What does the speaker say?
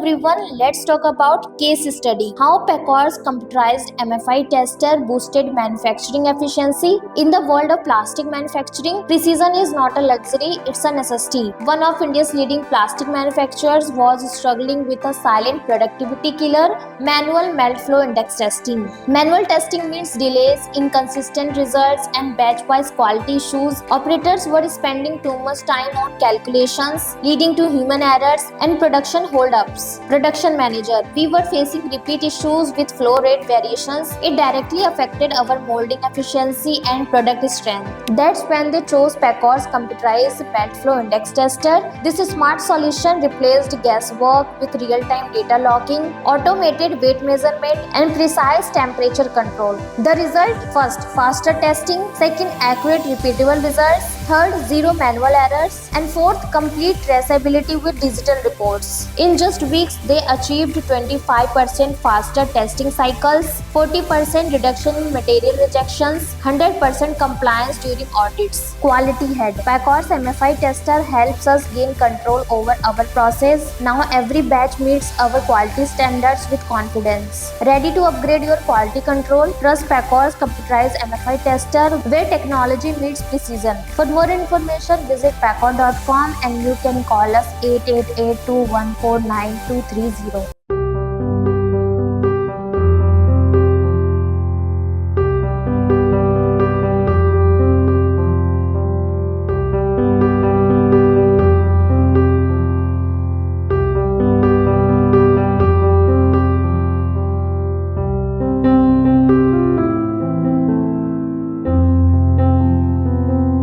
everyone, let's talk about case study. How Pacorr's computerized MFI tester boosted manufacturing efficiency. In the world of plastic manufacturing, precision is not a luxury, it's a necessity. One of India's leading plastic manufacturers was struggling with a silent productivity killer, manual melt flow index testing. Manual testing means delays, inconsistent results, and batch-wise quality issues. Operators were spending too much time on calculations, leading to human errors and production holdups. Production manager, we were facing repeat issues with flow rate variations. It directly affected our molding efficiency and product strength. That's when they chose Pacorr's computerized melt flow index tester. This smart solution replaced guesswork with real-time data logging, automated weight measurement, and precise temperature control. The result: first, faster testing; second, accurate repeatable results; third, zero manual errors; and fourth, complete traceability with digital reports. In just weeks, they achieved 25% faster testing cycles, 40% reduction in material rejections, 100% compliance during audits. Quality head. Pacorr's MFI tester helps us gain control over our process. Now every batch meets our quality standards with confidence. Ready to upgrade your quality control? Trust Pacorr's computerized MFI tester, where technology meets precision. For more information, visit pacorr.com and you can call us 888-214-9230.